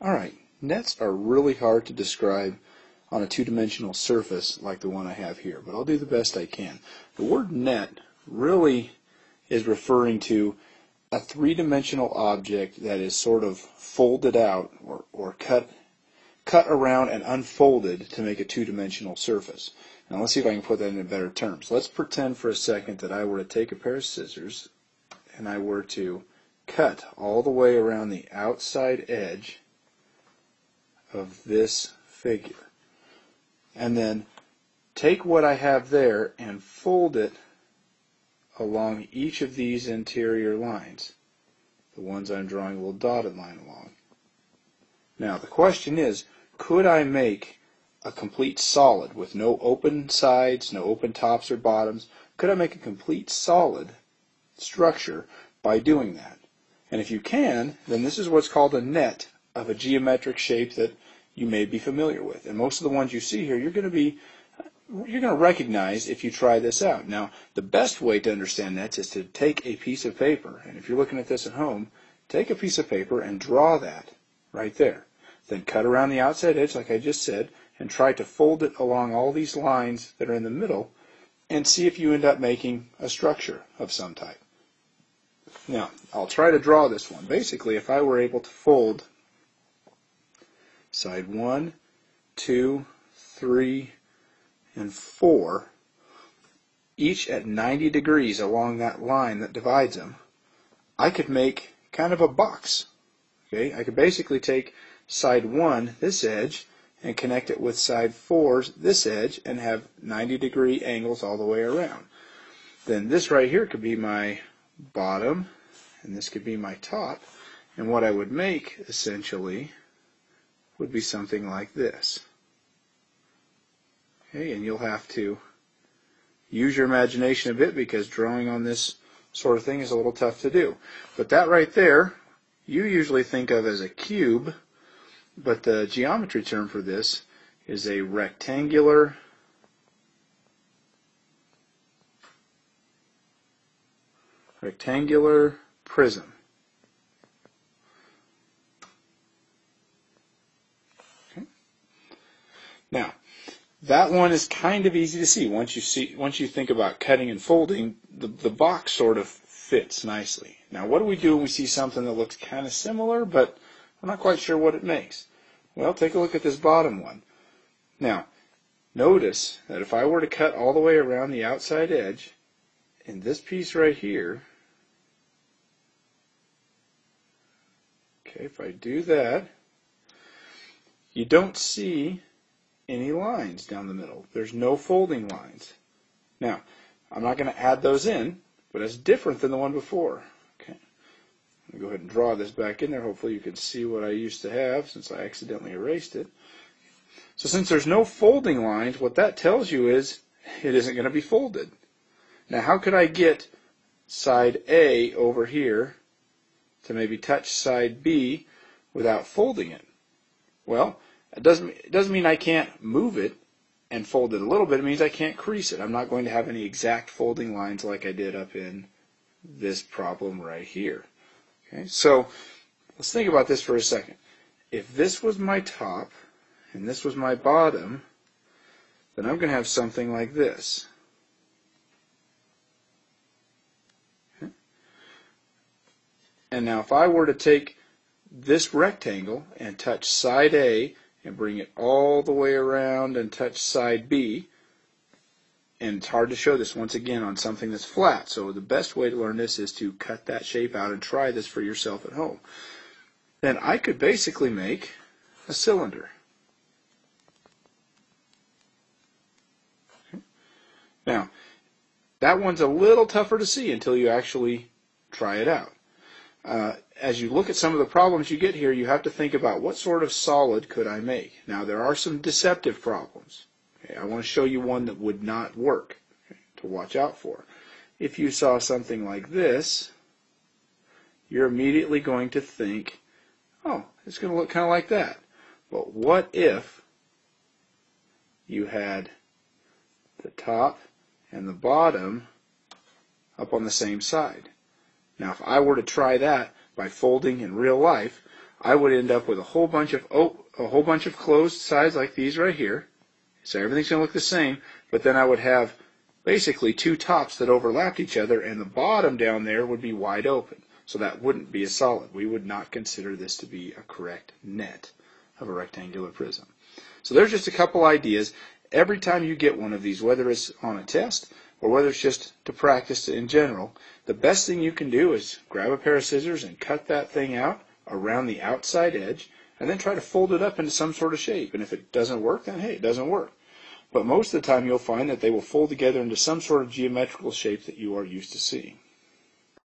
Alright, nets are really hard to describe on a two-dimensional surface like the one I have here, but I'll do the best I can. The word net really is referring to a three-dimensional object that is sort of folded out or cut around and unfolded to make a two-dimensional surface. Now let's see if I can put that into better terms. Let's pretend for a second that I were to take a pair of scissors and I were to cut all the way around the outside edge of this figure, and then take what I have there and fold it along each of these interior lines, the ones I'm drawing a little dotted line along. Now the question is, could I make a complete solid with no open sides, no open tops or bottoms? Could I make a complete solid structure by doing that? And if you can, then this is what's called a net of a geometric shape that you may be familiar with. And most of the ones you see here, you're going to recognize if you try this out. Now, the best way to understand nets is to take a piece of paper, and if you're looking at this at home, take a piece of paper and draw that right there. Then cut around the outside edge, like I just said, and try to fold it along all these lines that are in the middle, and see if you end up making a structure of some type. Now, I'll try to draw this one. Basically, if I were able to fold side 1, 2, 3, and 4, each at 90 degrees along that line that divides them, I could make kind of a box. Okay, I could basically take side 1, this edge, and connect it with side 4's this edge, and have 90-degree angles all the way around. Then this right here could be my bottom, and this could be my top, and what I would make essentially would be something like this. Okay, and you'll have to use your imagination a bit because drawing on this sort of thing is a little tough to do. But that right there, you usually think of as a cube, but the geometry term for this is a rectangular prism. Okay. Now, that one is kind of easy to see. Once you think about cutting and folding, the box sort of fits nicely. Now, what do we do when we see something that looks kind of similar, but we're not quite sure what it makes? Well, take a look at this bottom one. Now, notice that if I were to cut all the way around the outside edge, in this piece right here, okay, if I do that, you don't see any lines down the middle. There's no folding lines. Now, I'm not going to add those in, but it's different than the one before. Okay, I'm going to go ahead and draw this back in there. Hopefully you can see what I used to have since I accidentally erased it. So since there's no folding lines, what that tells you is it isn't going to be folded. Now, how could I get side A over here to maybe touch side B without folding it? Well, it doesn't mean I can't move it and fold it a little bit. It means I can't crease it. I'm not going to have any exact folding lines like I did up in this problem right here. Okay, so let's think about this for a second. If this was my top and this was my bottom, then I'm going to have something like this. Okay. And now if I were to take this rectangle and touch side A and bring it all the way around and touch side B, and it's hard to show this once again on something that's flat, so the best way to learn this is to cut that shape out and try this for yourself at home. Then I could basically make a cylinder. Okay. Now, that one's a little tougher to see until you actually try it out. As you look at some of the problems you get here, you have to think about what sort of solid could I make. Now, there are some deceptive problems. Okay, I want to show you one that would not work, okay, to watch out for. If you saw something like this, you're immediately going to think, oh, it's going to look kind of like that. But what if you had the top and the bottom up on the same side? Now, if I were to try that by folding in real life, I would end up with a whole bunch of closed sides like these right here. So everything's going to look the same, but then I would have basically two tops that overlapped each other, and the bottom down there would be wide open. So that wouldn't be a solid. We would not consider this to be a correct net of a rectangular prism. So there's just a couple ideas. Every time you get one of these, whether it's on a test or whether it's just to practice in general, the best thing you can do is grab a pair of scissors and cut that thing out around the outside edge, and then try to fold it up into some sort of shape. And if it doesn't work, then hey, it doesn't work. But most of the time you'll find that they will fold together into some sort of geometrical shape that you are used to seeing.